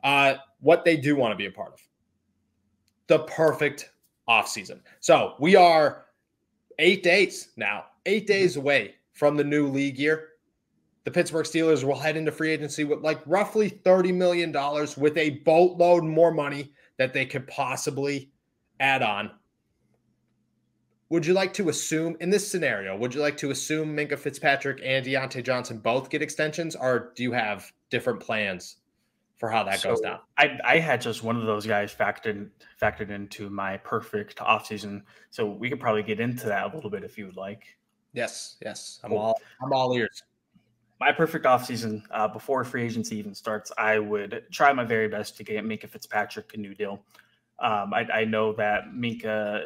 What they do want to be a part of. The perfect offseason. So we are 8 days now, 8 days away from the new league year. The Pittsburgh Steelers will head into free agency with like roughly $30 million with a boatload more money that they could possibly add on. Would you like to assume, in this scenario, would you like to assume Minkah Fitzpatrick and Diontae Johnson both get extensions, or do you have different plans for how that goes down? I had just one of those guys factored into my perfect offseason, so we could probably get into that a little bit if you would like. Yes. Cool. I'm all ears. My perfect offseason, before free agency even starts, I would try my very best to get Minkah Fitzpatrick a new deal. I know that Minkah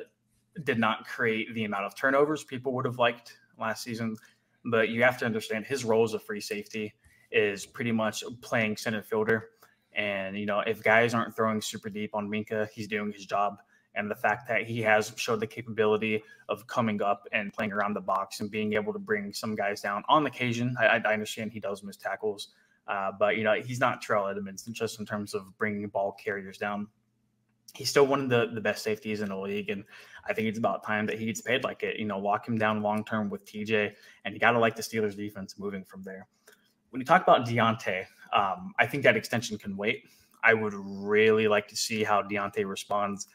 did not create the amount of turnovers people would have liked last season, but you have to understand his role as a free safety is pretty much playing center fielder. And, if guys aren't throwing super deep on Minkah, he's doing his job. And the fact that he has showed the capability of coming up and playing around the box and being able to bring some guys down on occasion. I understand he does miss tackles, but, he's not Terrell Edmonds just in terms of bringing ball carriers down. He's still one of the best safeties in the league, and I think it's about time that he gets paid like it. Lock him down long-term with TJ, and you got to like the Steelers defense moving from there. When you talk about Diontae, I think that extension can wait. I would really like to see how Diontae responds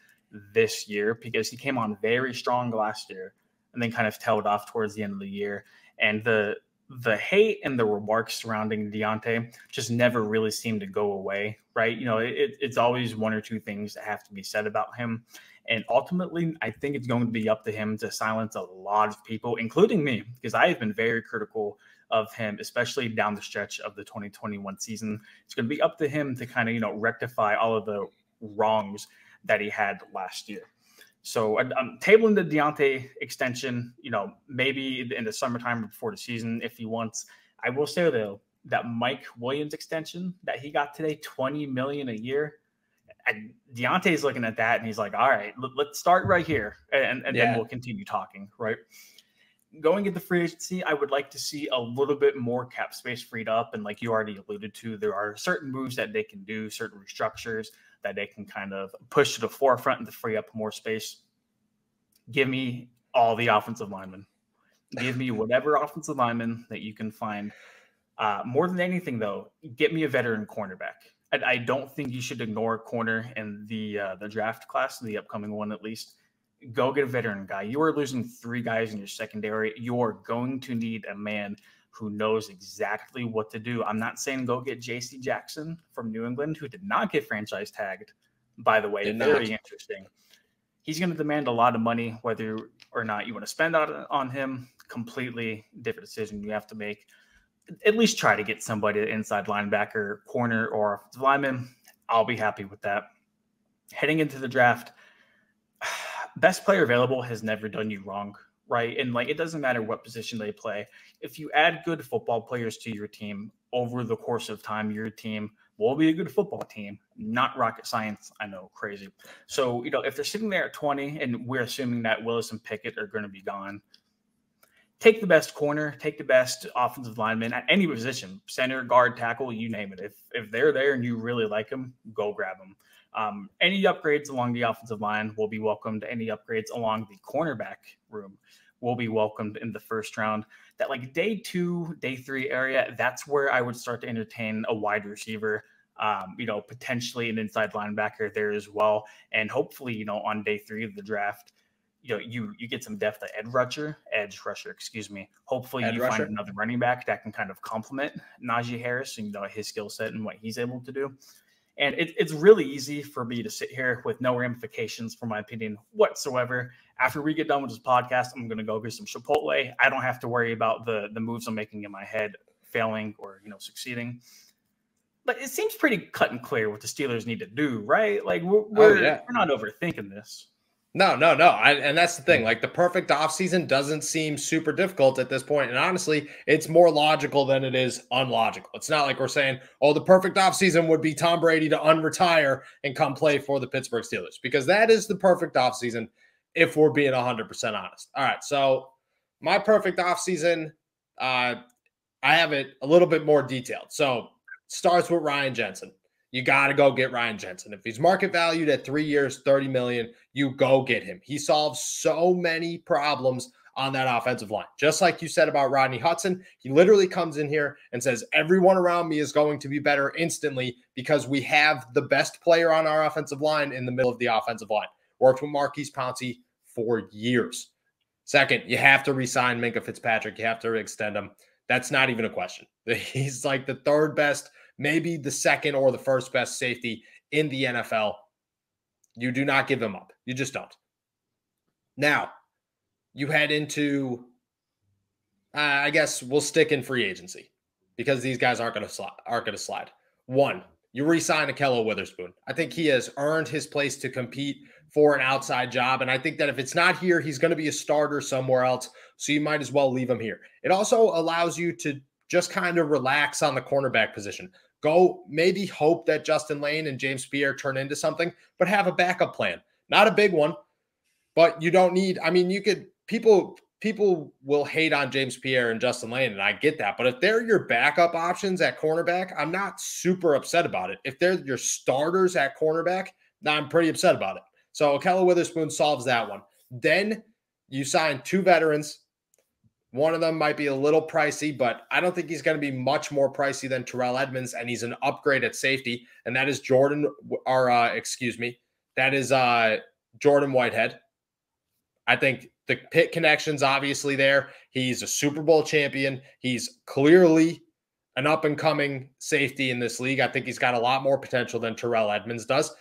this year because he came on very strong last year and then kind of tailed off towards the end of the year. And the hate and the remarks surrounding Diontae just never really seemed to go away, right? It's always one or two things that have to be said about him. And ultimately, I think it's going to be up to him to silence a lot of people, including me, because I have been very critical of him, especially down the stretch of the 2021 season. It's going to be up to him to kind of, rectify all of the wrongs that he had last year. So I'm tabling the Diontae extension, maybe in the summertime before the season if he wants. I will say, though, that Mike Williams extension that he got today, $20 million a year, and Deontay's looking at that and he's like, all right, let's start right here and then we'll continue talking, right? Going into free agency, I would like to see a little bit more cap space freed up. And like you already alluded to, there are certain moves that they can do, certain restructures that they can kind of push to the forefront and to free up more space. Give me all the offensive linemen. Give me whatever offensive lineman that you can find. More than anything, though, get me a veteran cornerback. I don't think you should ignore a corner in the draft class, the upcoming one at least. Go get a veteran guy. You are losing 3 guys in your secondary. You are going to need a man who knows exactly what to do. I'm not saying go get J.C. Jackson from New England, who did not get franchise tagged, by the way. Very interesting. He's going to demand a lot of money, whether or not you want to spend on him. Completely different decision you have to make. At least try to get somebody, inside linebacker, corner, or offensive lineman. I'll be happy with that. Heading into the draft, best player available has never done you wrong, right? And it doesn't matter what position they play. If you add good football players to your team over the course of time, your team will be a good football team. Not rocket science. I know, crazy. So, if they're sitting there at 20 and we're assuming that Willis and Pickett are going to be gone, take the best corner, take the best offensive lineman at any position, center, guard, tackle, you name it. If they're there and you really like them, go grab them. Any upgrades along the offensive line will be welcomed. Any upgrades along the cornerback room will be welcomed in the first round. That day 2, day 3 area, that's where I would start to entertain a wide receiver, potentially an inside linebacker there as well. And hopefully, on day 3 of the draft, you get some depth at edge rusher, Hopefully find another running back that can kind of complement Najee Harris and his skill set and what he's able to do. And it's really easy for me to sit here with no ramifications for my opinion whatsoever. After we get done with this podcast, I'm going to go get some Chipotle. I don't have to worry about the moves I'm making in my head failing or succeeding. But it seems pretty cut and clear what the Steelers need to do, right? We're not overthinking this. No. And that's the thing. The perfect offseason doesn't seem super difficult at this point. And honestly, it's more logical than it is unlogical. It's not like we're saying, the perfect offseason would be Tom Brady to unretire and come play for the Pittsburgh Steelers, because that is the perfect offseason if we're being 100% honest. All right. So my perfect offseason, I have it a little bit more detailed. So starts with Ryan Jensen. You got to go get Ryan Jensen. If he's market valued at 3 years, $30 million, you go get him. He solves so many problems on that offensive line. Just like you said about Rodney Hudson, he literally comes in here and says, everyone around me is going to be better instantly because we have the best player on our offensive line in the middle of the offensive line. Worked with Marquise Pouncey for years. Second, you have to re-sign Minkah Fitzpatrick. You have to extend him. That's not even a question. He's like the third best, maybe the second or the first best safety in the NFL. You do not give him up. You just don't. Now, you head into, I guess we'll stick in free agency because these guys aren't going to slide. One, you re-sign Ahkello Witherspoon. I think he has earned his place to compete for an outside job, and I think that if it's not here, he's going to be a starter somewhere else, so you might as well leave him here. It also allows you to just kind of relax on the cornerback position. Go maybe hope that Justin Lane and James Pierre turn into something, but have a backup plan. Not a big one, but you don't need, I mean, you could, people will hate on James Pierre and Justin Lane, and I get that. But if they're your backup options at cornerback, I'm not super upset about it. If they're your starters at cornerback, then I'm pretty upset about it. So Ahkello Witherspoon solves that one. Then you sign two veterans. One of them might be a little pricey, but I don't think he's going to be much more pricey than Terrell Edmunds, and he's an upgrade at safety, and that is Jordan Whitehead. I think the Pitt connection's obviously there. He's a Super Bowl champion. He's clearly an up-and-coming safety in this league. I think he's got a lot more potential than Terrell Edmunds does.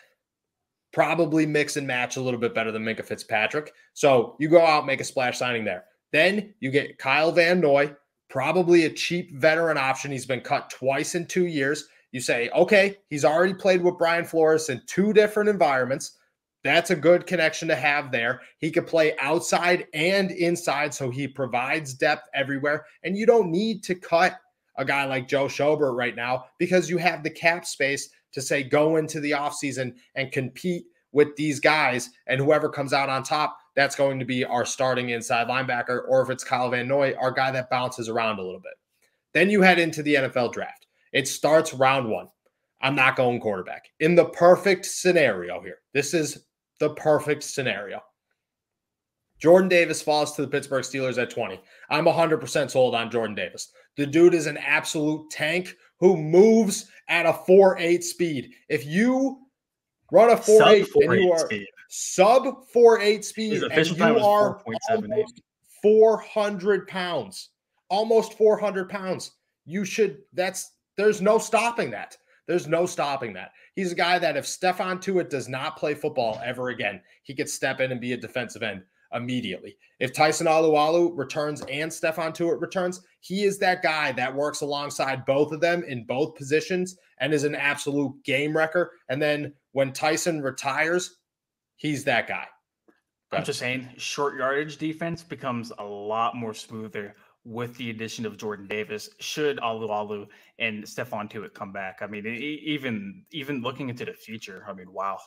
Probably mix and match a little bit better than Minkah Fitzpatrick. So you go out, make a splash signing there. Then you get Kyle Van Noy, probably a cheap veteran option. He's been cut twice in 2 years. You say, okay, he's already played with Brian Flores in two different environments. That's a good connection to have there. He could play outside and inside, so he provides depth everywhere. And you don't need to cut a guy like Joe Schobert right now because you have the cap space to say go into the offseason and compete with these guys, and whoever comes out on top, that's going to be our starting inside linebacker, or if it's Kyle Van Noy, our guy that bounces around a little bit. Then you head into the NFL draft. It starts round one. I'm not going quarterback. In the perfect scenario here, this is the perfect scenario. Jordan Davis falls to the Pittsburgh Steelers at 20. I'm 100% sold on Jordan Davis. The dude is an absolute tank who moves at a 4.8 speed. If you run a 4.8 and you are sub 4.8 speed and you are almost 400 pounds, there's no stopping that. There's no stopping that. He's a guy that if Stephon Tuitt does not play football ever again, he could step in and be a defensive end immediately. If Tyson Alualu returns and Stephon Tuitt returns, he is that guy that works alongside both of them in both positions and is an absolute game wrecker. And then when Tyson retires, he's that guy. I'm just saying, short yardage defense becomes a lot more smoother with the addition of Jordan Davis, should Alualu and Stephon Tuitt come back. I mean, even looking into the future, I mean, wow.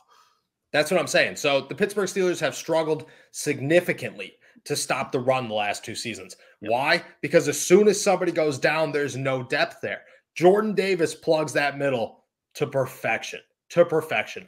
That's what I'm saying. So the Pittsburgh Steelers have struggled significantly to stop the run the last two seasons. Yep. Why? Because as soon as somebody goes down, there's no depth there. Jordan Davis plugs that middle to perfection.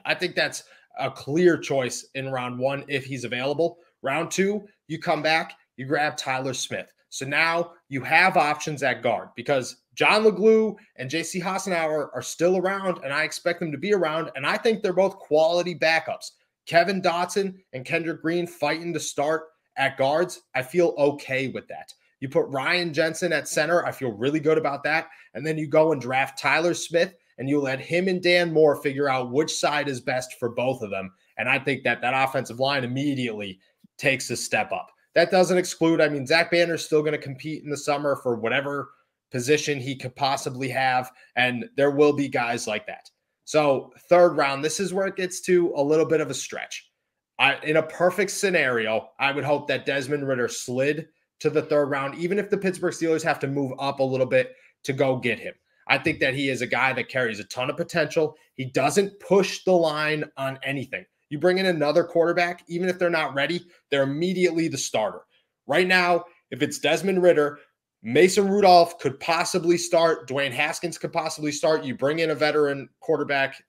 I think that's a clear choice in round one if he's available. Round two, you come back, you grab Tyler Smith. So now you have options at guard because John LeGlue and J.C. Hassenauer are still around, and I expect them to be around, and I think they're both quality backups. Kevin Dotson and Kendrick Green fighting to start at guards, I feel okay with that. You put Ryan Jensen at center, I feel really good about that, and then you go and draft Tyler Smith, and you let him and Dan Moore figure out which side is best for both of them, and I think that offensive line immediately takes a step up. That doesn't exclude, I mean, Zach Banner's still going to compete in the summer for whatever position he could possibly have, and there will be guys like that. So third round, this is where it gets to a little bit of a stretch. In a perfect scenario, I would hope that Desmond Ridder slid to the third round, even if the Pittsburgh Steelers have to move up a little bit to go get him. I think that he is a guy that carries a ton of potential. He doesn't push the line on anything. You bring in another quarterback, even if they're not ready, they're immediately the starter. Right now, if it's Desmond Ridder, Mason Rudolph could possibly start. Dwayne Haskins could possibly start. You bring in a veteran quarterback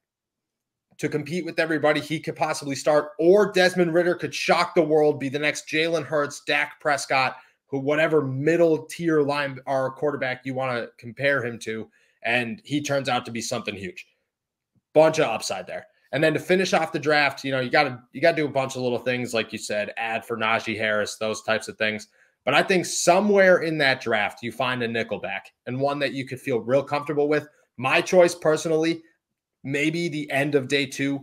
to compete with everybody. He could possibly start. Or Desmond Ridder could shock the world, be the next Jalen Hurts, Dak Prescott, who whatever middle tier line or quarterback you want to compare him to, and he turns out to be something huge. Bunch of upside there. And then to finish off the draft, you got to do a bunch of little things, like you said, add for Najee Harris, those types of things. But I think somewhere in that draft, you find a nickelback and one that you could feel real comfortable with. My choice personally, maybe the end of day 2,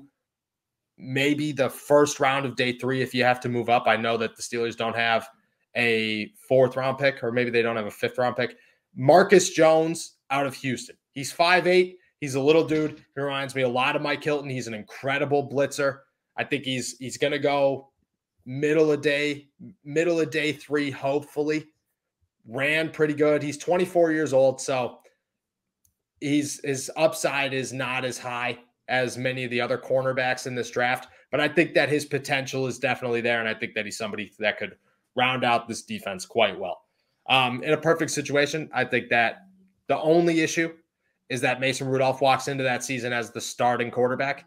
maybe the first round of day 3 if you have to move up. I know that the Steelers don't have a 4th round pick, or maybe they don't have a 5th round pick. Marcus Jones out of Houston. He's 5'8". He's a little dude. He reminds me a lot of Mike Hilton. He's an incredible blitzer. I think he's going to go middle of day 3, hopefully. Ran pretty good. He's 24 years old, so his upside is not as high as many of the other cornerbacks in this draft, but I think that his potential is definitely there, and I think that he's somebody that could round out this defense quite well. In a perfect situation, I think that the only issue is that Mason Rudolph walks into that season as the starting quarterback.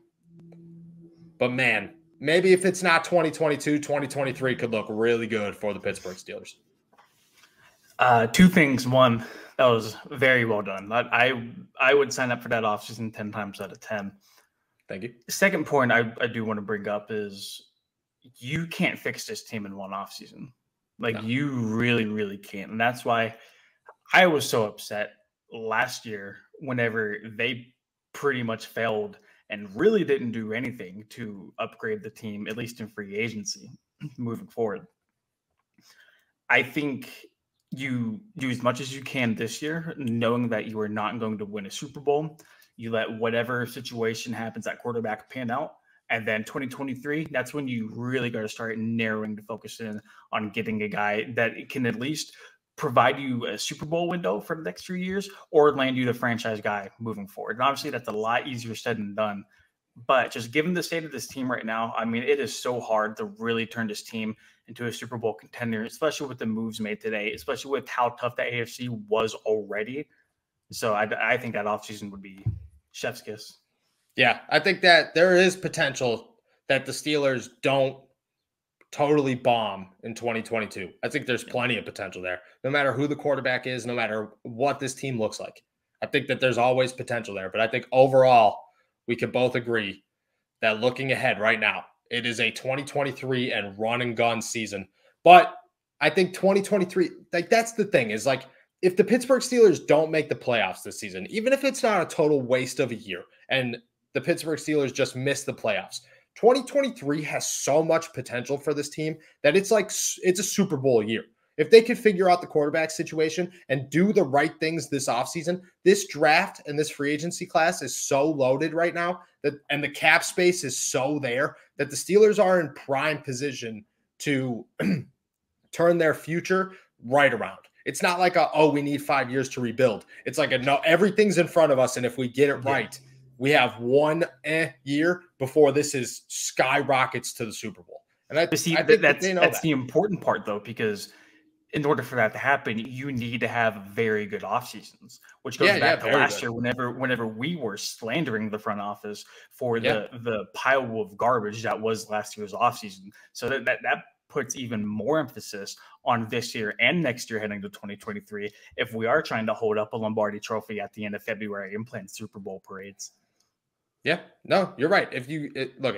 But man, maybe if it's not 2022, 2023 could look really good for the Pittsburgh Steelers. 2 things. One, that was very well done. I would sign up for that offseason 10 times out of 10. Thank you. Second point I do want to bring up is you can't fix this team in one offseason. Like, no. You really, really can't. And that's why I was so upset last year whenever they pretty much failed and really didn't do anything to upgrade the team, at least in free agency, moving forward. I think you do as much as you can this year, knowing that you are not going to win a Super Bowl. You let whatever situation happens at quarterback pan out. And then 2023, that's when you really got to start narrowing the focus in on getting a guy that can at least provide you a Super Bowl window for the next 3 years, or land you the franchise guy moving forward. And obviously that's a lot easier said than done. But just given the state of this team right now, I mean, it is so hard to really turn this team into a Super Bowl contender, especially with the moves made today, especially with how tough the AFC was already. So I think that offseason would be chef's kiss. Yeah, I think that there is potential that the Steelers don't totally bomb in 2022. I think there's plenty of potential there, no matter who the quarterback is, no matter what this team looks like. I think that there's always potential there. But I think overall, we can both agree that looking ahead right now, it is a 2023 and run and gun season. But I think 2023, like, that's the thing, is like, if the Pittsburgh Steelers don't make the playoffs this season, even if it's not a total waste of a year and the Pittsburgh Steelers just miss the playoffs, 2023 has so much potential for this team that it's like, it's a Super Bowl year. If they could figure out the quarterback situation and do the right things this offseason, this draft and this free agency class is so loaded right now and the cap space is so there that the Steelers are in prime position to turn their future right around. It's not like we need 5 years to rebuild. It's like no, everything's in front of us, and if we get it right, we have one year before this is skyrockets to the Super Bowl. And I think that's the important part, though, because in order for that to happen, you need to have very good off seasons, which goes back to last year whenever we were slandering the front office for the pile of garbage that was last year's off season. So that puts even more emphasis on this year and next year heading to 2023 if we are trying to hold up a Lombardi trophy at the end of February and plan Super Bowl parades. Yeah, no, you're right. If you look,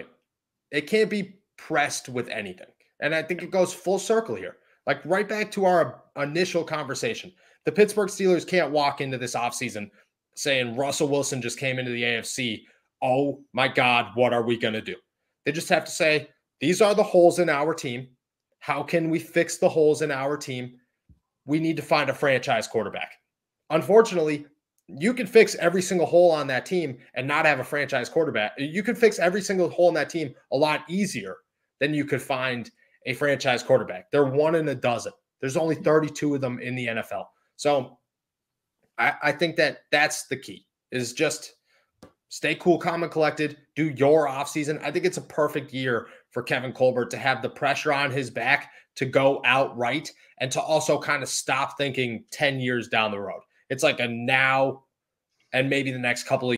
it can't be pressed with anything. And I think it goes full circle here. Like right back to our initial conversation. The Pittsburgh Steelers can't walk into this offseason saying Russell Wilson just came into the AFC. Oh my God, what are we going to do? They just have to say, these are the holes in our team. How can we fix the holes in our team? We need to find a franchise quarterback. Unfortunately, you can fix every single hole on that team and not have a franchise quarterback. You can fix every single hole in that team a lot easier than you could find a franchise quarterback. They're 1 in a dozen. There's only 32 of them in the NFL. So I think that that's the key, is just stay cool, calm, and collected. Do your offseason. I think it's a perfect year for Kevin Colbert to have the pressure on his back to go outright and to also kind of stop thinking 10 years down the road. It's like a now and maybe the next couple of